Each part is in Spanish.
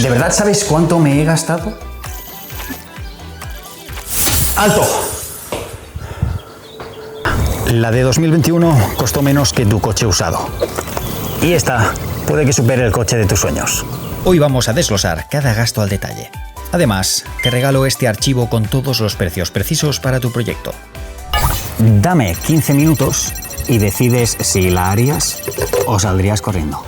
¿De verdad sabes cuánto me he gastado? ¡Alto! La de 2021 costó menos que tu coche usado. Y esta puede que supere el coche de tus sueños. Hoy vamos a desglosar cada gasto al detalle. Además, te regalo este archivo con todos los precios precisos para tu proyecto. Dame 15 minutos y decides si la harías o saldrías corriendo.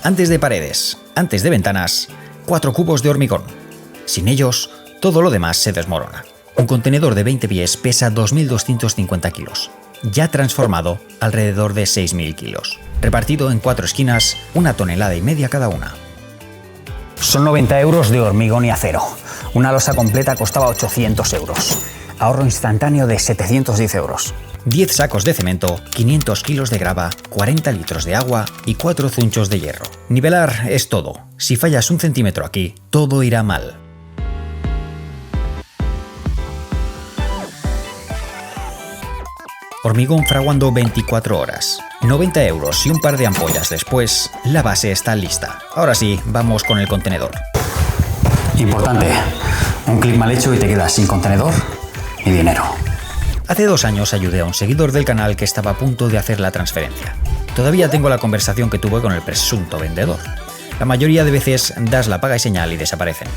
Antes de paredes, antes de ventanas, 4 cubos de hormigón. Sin ellos, todo lo demás se desmorona. Un contenedor de 20 pies pesa 2.250 kilos. Ya transformado, alrededor de 6.000 kilos. Repartido en 4 esquinas, 1,5 toneladas cada una. Son 90 euros de hormigón y acero. Una losa completa costaba 800 euros. Ahorro instantáneo de 710 euros. 10 sacos de cemento, 500 kilos de grava, 40 litros de agua y 4 zunchos de hierro. Nivelar es todo. Si fallas 1 centímetro aquí, todo irá mal. Hormigón fraguando 24 horas. 90 euros y un par de ampollas después, la base está lista. Ahora sí, vamos con el contenedor. Importante, un clic mal hecho y te quedas sin contenedor y dinero. Hace 2 años ayudé a un seguidor del canal que estaba a punto de hacer la transferencia. Todavía tengo la conversación que tuve con el presunto vendedor. La mayoría de veces das la paga y señal y desaparecen.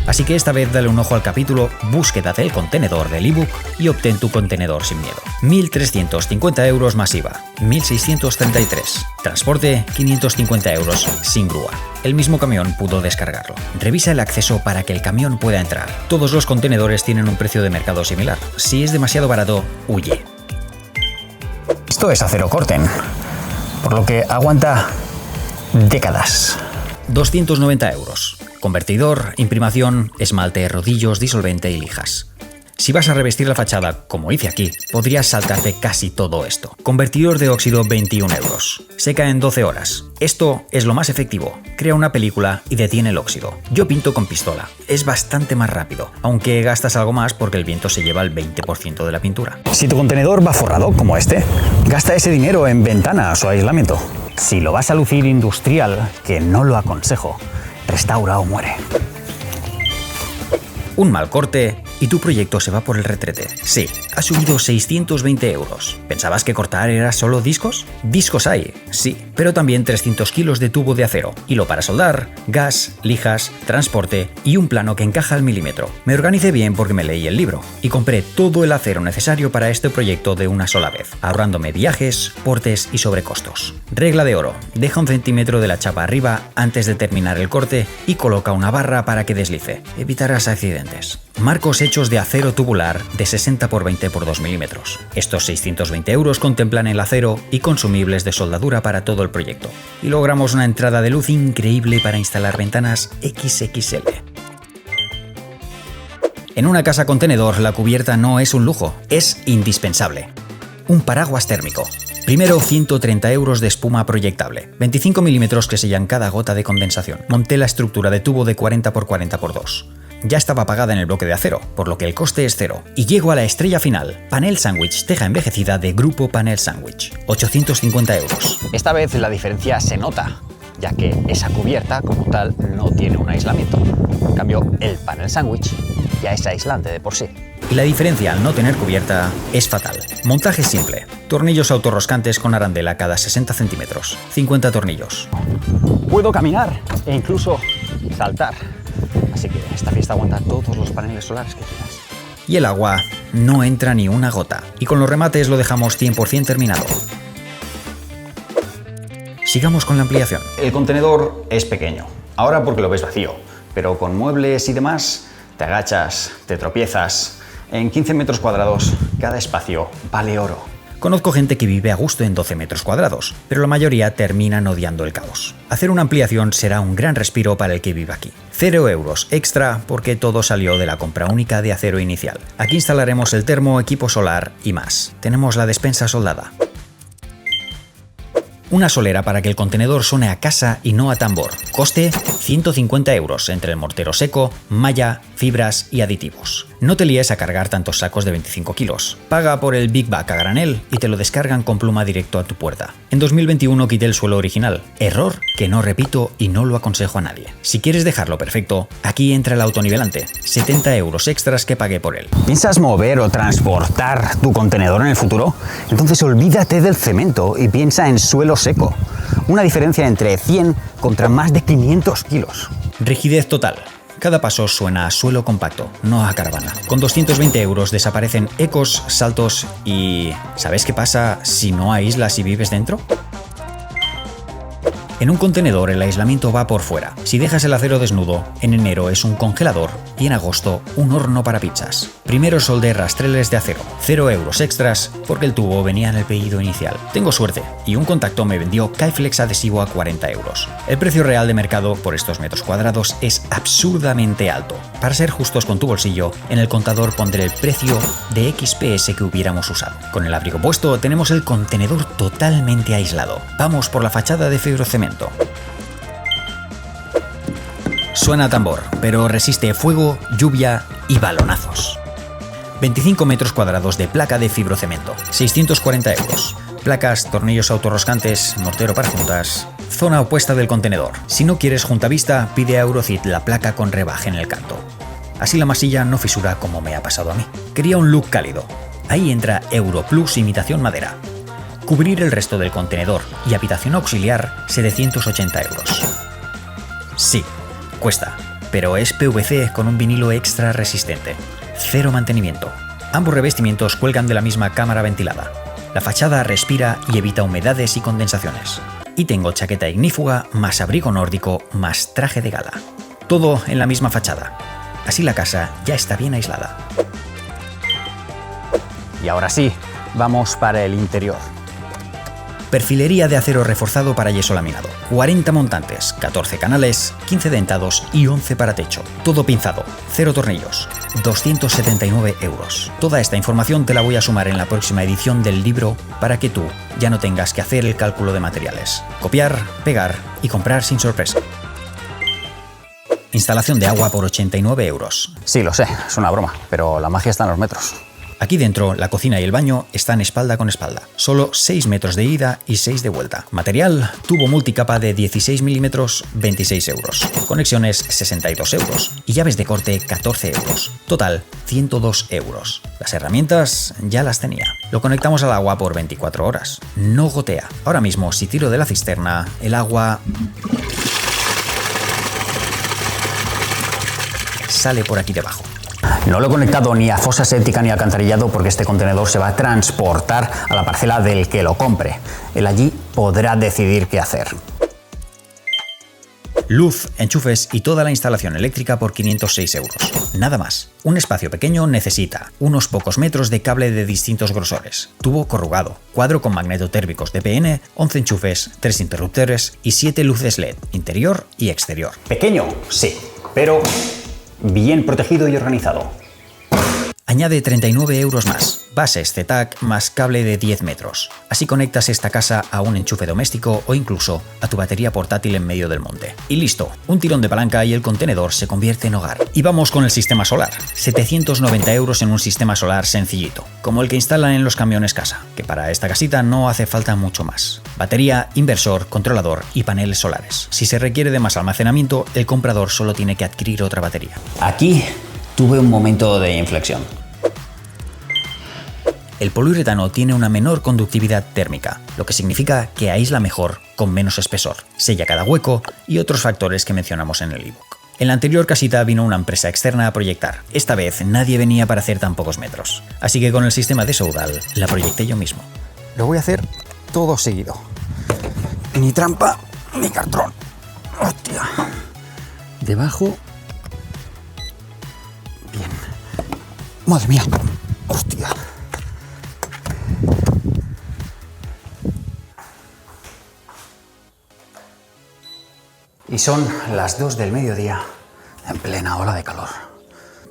Así que esta vez dale un ojo al capítulo Búsqueda del contenedor del ebook y obtén tu contenedor sin miedo. 1.350 euros más IVA, 1.633. Transporte, 550 euros sin grúa. El mismo camión pudo descargarlo. Revisa el acceso para que el camión pueda entrar. Todos los contenedores tienen un precio de mercado similar. Si es demasiado barato, huye. Esto es acero Corten, por lo que aguanta décadas. 290 euros. Convertidor, imprimación, esmalte, rodillos, disolvente y lijas. Si vas a revestir la fachada, como hice aquí, podrías saltarte casi todo esto. Convertidor de óxido, 21 euros. Seca en 12 horas. Esto es lo más efectivo. Crea una película y detiene el óxido. Yo pinto con pistola. Es bastante más rápido, aunque gastas algo más porque el viento se lleva el 20% de la pintura. Si tu contenedor va forrado, como este, gasta ese dinero en ventanas o aislamiento. Si lo vas a lucir industrial, que no lo aconsejo, restaura o muere. Un mal corte y tu proyecto se va por el retrete. Sí, ha subido 620 euros. ¿Pensabas que cortar era solo discos? Discos hay, sí, pero también 300 kilos de tubo de acero, hilo para soldar, gas, lijas, transporte y un plano que encaja al milímetro. Me organicé bien porque me leí el libro y compré todo el acero necesario para este proyecto de una sola vez, ahorrándome viajes, portes y sobrecostos. Regla de oro: deja 1 centímetro de la chapa arriba antes de terminar el corte y coloca una barra para que deslice. Evitarás accidentes. Marcos hechos de acero tubular de 60 x 20 x 2 milímetros. Estos 620 euros contemplan el acero y consumibles de soldadura para todo el proyecto. Y logramos una entrada de luz increíble para instalar ventanas XXL. En una casa contenedor, la cubierta no es un lujo, es indispensable. Un paraguas térmico. Primero, 130 euros de espuma proyectable, 25 milímetros que sellan cada gota de condensación. Monté la estructura de tubo de 40 x 40 x 2. Ya estaba pagada en el bloque de acero, por lo que el coste es cero. Y llego a la estrella final, panel sándwich teja envejecida de Grupo Panel Sándwich, 850 euros. Esta vez la diferencia se nota, ya que esa cubierta como tal no tiene un aislamiento. En cambio, el panel sándwich ya es aislante de por sí. Y la diferencia al no tener cubierta es fatal. Montaje simple. Tornillos autorroscantes con arandela cada 60 centímetros. 50 tornillos. Puedo caminar e incluso saltar. Así que esta fiesta aguanta todos los paneles solares que quieras. Y el agua no entra ni una gota. Y con los remates lo dejamos 100% terminado. Sigamos con la ampliación. El contenedor es pequeño. Ahora porque lo ves vacío. Pero con muebles y demás, te agachas, te tropiezas. En 15 metros cuadrados, cada espacio vale oro. Conozco gente que vive a gusto en 12 metros cuadrados, pero la mayoría terminan odiando el caos. Hacer una ampliación será un gran respiro para el que vive aquí. 0 euros extra porque todo salió de la compra única de acero inicial. Aquí instalaremos el termo, equipo solar y más. Tenemos la despensa soldada. Una solera para que el contenedor suene a casa y no a tambor. Coste 150 euros entre el mortero seco, malla, fibras y aditivos. No te líes a cargar tantos sacos de 25 kilos. Paga por el Big Bag a granel y te lo descargan con pluma directo a tu puerta. En 2021 quité el suelo original. Error que no repito y no lo aconsejo a nadie. Si quieres dejarlo perfecto, aquí entra el autonivelante. 70 euros extras que pagué por él. ¿Piensas mover o transportar tu contenedor en el futuro? Entonces olvídate del cemento y piensa en suelo seco. Una diferencia entre 100 contra más de 500 kilos. Rigidez total. Cada paso suena a suelo compacto, no a caravana. Con 220 euros desaparecen ecos, saltos y... ¿sabes qué pasa si no aíslas y vives dentro? En un contenedor el aislamiento va por fuera. Si dejas el acero desnudo, en enero es un congelador y en agosto un horno para pizzas. Primero soldé rastreles de acero, 0 euros extras porque el tubo venía en el pedido inicial. Tengo suerte y un contacto me vendió Kyflex adhesivo a 40 euros. El precio real de mercado por estos metros cuadrados es absurdamente alto. Para ser justos con tu bolsillo, en el contador pondré el precio de XPS que hubiéramos usado. Con el abrigo puesto tenemos el contenedor totalmente aislado. Vamos por la fachada de fibrocemento. Suena a tambor, pero resiste fuego, lluvia y balonazos. 25 metros cuadrados de placa de fibrocemento, 640 euros. Placas, tornillos autorroscantes, mortero para juntas. Zona opuesta del contenedor. Si no quieres juntavista, pide a Eurocid la placa con rebaje en el canto. Así la masilla no fisura como me ha pasado a mí. Quería un look cálido. Ahí entra Europlus imitación madera. Cubrir el resto del contenedor y habitación auxiliar, 780 euros. Sí, cuesta, pero es PVC con un vinilo extra resistente. Cero mantenimiento. Ambos revestimientos cuelgan de la misma cámara ventilada. La fachada respira y evita humedades y condensaciones. Y tengo chaqueta ignífuga, más abrigo nórdico, más traje de gala. Todo en la misma fachada. Así la casa ya está bien aislada. Y ahora sí, vamos para el interior. Perfilería de acero reforzado para yeso laminado. 40 montantes, 14 canales, 15 dentados y 11 para techo. Todo pinzado, 0 tornillos. 279 euros. Toda esta información te la voy a sumar en la próxima edición del libro para que tú ya no tengas que hacer el cálculo de materiales. Copiar, pegar y comprar sin sorpresa. Instalación de agua por 89 euros. Sí, lo sé, es una broma, pero la magia está en los metros. Aquí dentro, la cocina y el baño están espalda con espalda. Solo 6 metros de ida y 6 de vuelta. Material, tubo multicapa de 16 milímetros, 26 euros. Conexiones, 62 euros. Y llaves de corte, 14 euros. Total, 102 euros. Las herramientas ya las tenía. Lo conectamos al agua por 24 horas. No gotea. Ahora mismo, si tiro de la cisterna, el agua sale por aquí debajo. No lo he conectado ni a fosa séptica ni a alcantarillado porque este contenedor se va a transportar a la parcela del que lo compre. Él allí podrá decidir qué hacer. Luz, enchufes y toda la instalación eléctrica por 506 euros. Nada más. Un espacio pequeño necesita unos pocos metros de cable de distintos grosores, tubo corrugado, cuadro con magnetotérmicos DPN, 11 enchufes, 3 interruptores y 7 luces LED, interior y exterior. Pequeño, sí, pero bien protegido y organizado. Añade 39 euros más, bases ZTAC más cable de 10 metros. Así conectas esta casa a un enchufe doméstico o incluso a tu batería portátil en medio del monte. Y listo, un tirón de palanca y el contenedor se convierte en hogar. Y vamos con el sistema solar. 790 euros en un sistema solar sencillito, como el que instalan en los camiones casa, que para esta casita no hace falta mucho más. Batería, inversor, controlador y paneles solares. Si se requiere de más almacenamiento, el comprador solo tiene que adquirir otra batería. Aquí tuve un momento de inflexión. El poliuretano tiene una menor conductividad térmica, lo que significa que aísla mejor con menos espesor, sella cada hueco y otros factores que mencionamos en el ebook. En la anterior casita vino una empresa externa a proyectar. Esta vez nadie venía para hacer tan pocos metros. Así que con el sistema de Soudal la proyecté yo mismo. Lo voy a hacer todo seguido. Ni trampa, ni cartón. Hostia. Debajo. Bien. Madre mía. Hostia. Y son las 2 del mediodía, en plena ola de calor.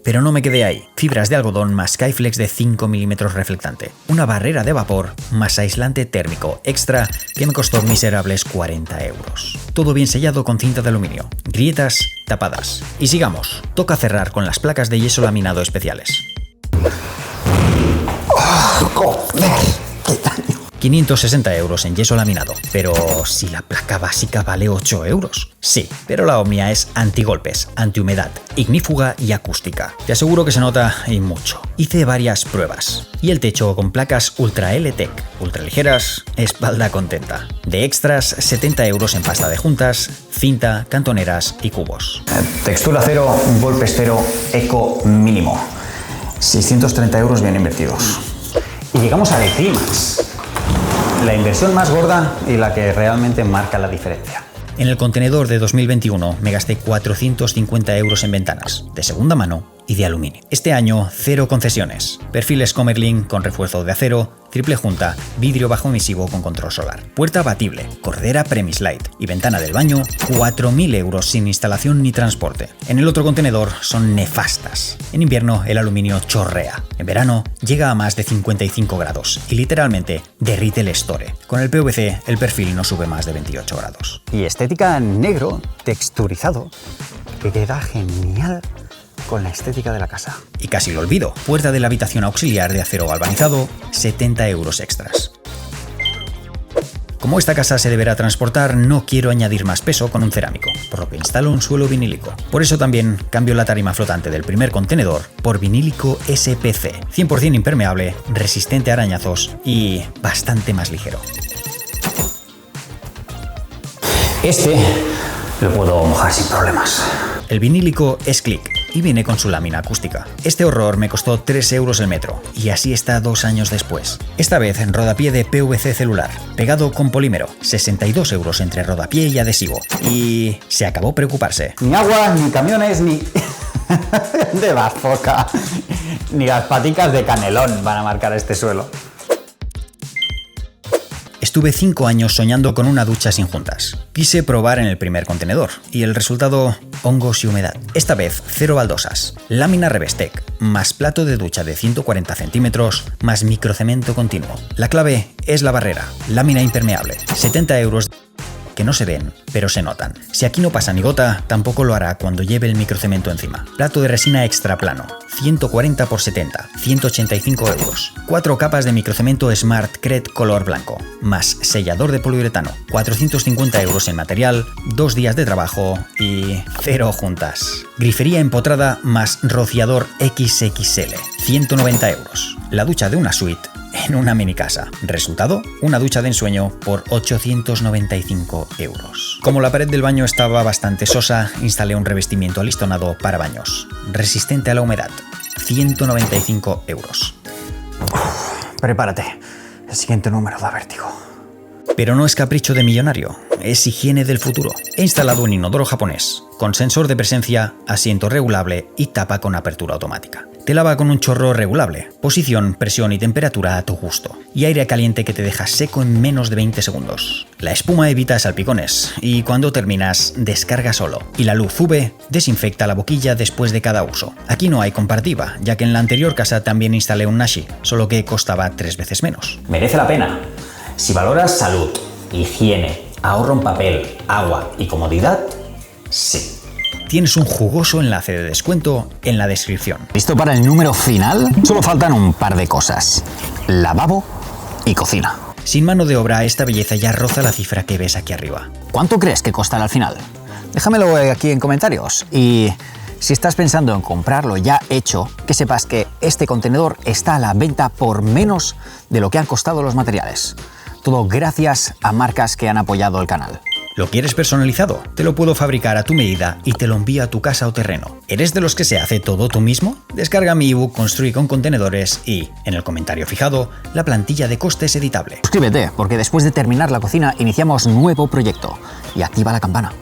Pero no me quedé ahí. Fibras de algodón más Skyflex de 5 mm reflectante. Una barrera de vapor más aislante térmico extra que me costó miserables 40 euros. Todo bien sellado con cinta de aluminio. Grietas tapadas. Y sigamos. Toca cerrar con las placas de yeso laminado especiales. ¡Joder! ¡Qué daño! 560 euros en yeso laminado. Pero si la placa básica vale 8 euros. Sí, pero la Omnia es antigolpes, antihumedad, ignífuga y acústica. Te aseguro que se nota y mucho. Hice varias pruebas. Y el techo con placas Ultra L-Tech, ultra ligeras, espalda contenta. De extras, 70 euros en pasta de juntas, cinta, cantoneras y cubos. Textura cero, golpes cero, eco mínimo. 630 euros bien invertidos. Y llegamos al clímax. La inversión más gorda y la que realmente marca la diferencia. En el contenedor de 2021 me gasté 450 euros en ventanas, de segunda mano y de aluminio. Este año, 0 concesiones. Perfiles Comerlin con refuerzo de acero, triple junta, vidrio bajo emisivo con control solar. Puerta abatible, cordera Premislite y ventana del baño, 4.000 euros sin instalación ni transporte. En el otro contenedor son nefastas. En invierno el aluminio chorrea. En verano llega a más de 55 grados y literalmente derrite el store. Con el PVC el perfil no sube más de 28 grados. Y estética negro, texturizado, que queda genial con la estética de la casa. Y casi lo olvido, puerta de la habitación auxiliar de acero galvanizado, 70 euros extras. Como esta casa se deberá transportar, no quiero añadir más peso con un cerámico, por lo que instalo un suelo vinílico. Por eso también cambio la tarima flotante del primer contenedor por vinílico SPC, 100% impermeable, resistente a arañazos y bastante más ligero. Este lo puedo mojar sin problemas. El vinílico es Click y viene con su lámina acústica. Este horror me costó 3 euros el metro y así está 2 años después. Esta vez en rodapié de PVC celular, pegado con polímero, 62 euros entre rodapié y adhesivo. Y se acabó preocuparse. Ni agua, ni camiones, ni de bazooka, ni las paticas de canelón van a marcar este suelo. Estuve 5 años soñando con una ducha sin juntas. Quise probar en el primer contenedor y el resultado, hongos y humedad. Esta vez 0 baldosas, lámina Revestec, más plato de ducha de 140 centímetros, más microcemento continuo. La clave es la barrera, lámina impermeable, 70 euros que no se ven, pero se notan. Si aquí no pasa ni gota, tampoco lo hará cuando lleve el microcemento encima. Plato de resina extra plano, 140 x 70, 185 euros. 4 capas de microcemento Smart Cred color blanco, más sellador de poliuretano, 450 euros en material, 2 días de trabajo y 0 juntas. Grifería empotrada más rociador XXL, 190 euros. La ducha de una suite en una mini casa. Resultado, una ducha de ensueño por 895 euros. Como la pared del baño estaba bastante sosa, instalé un revestimiento alistonado para baños, resistente a la humedad, 195 euros. Prepárate, el siguiente número da vértigo. Pero no es capricho de millonario, es higiene del futuro. He instalado un inodoro japonés, con sensor de presencia, asiento regulable y tapa con apertura automática. Te lava con un chorro regulable, posición, presión y temperatura a tu gusto, y aire caliente que te deja seco en menos de 20 segundos. La espuma evita salpicones, y cuando terminas, descarga solo. Y la luz UV desinfecta la boquilla después de cada uso. Aquí no hay comparativa, ya que en la anterior casa también instalé un Nashi, solo que costaba 3 veces menos. Merece la pena. Si valoras salud, higiene, ahorro en papel, agua y comodidad, sí. Tienes un jugoso enlace de descuento en la descripción. ¿Listo para el número final? Solo faltan un par de cosas: lavabo y cocina. Sin mano de obra, esta belleza ya roza la cifra que ves aquí arriba. ¿Cuánto crees que costará al final? Déjamelo aquí en comentarios. Y si estás pensando en comprarlo ya hecho, que sepas que este contenedor está a la venta por menos de lo que han costado los materiales. Todo gracias a marcas que han apoyado el canal. ¿Lo quieres personalizado? Te lo puedo fabricar a tu medida y te lo envío a tu casa o terreno. ¿Eres de los que se hace todo tú mismo? Descarga mi ebook Construir con contenedores y, en el comentario fijado, la plantilla de costes editable. Suscríbete, porque después de terminar la cocina iniciamos nuevo proyecto. Y activa la campana.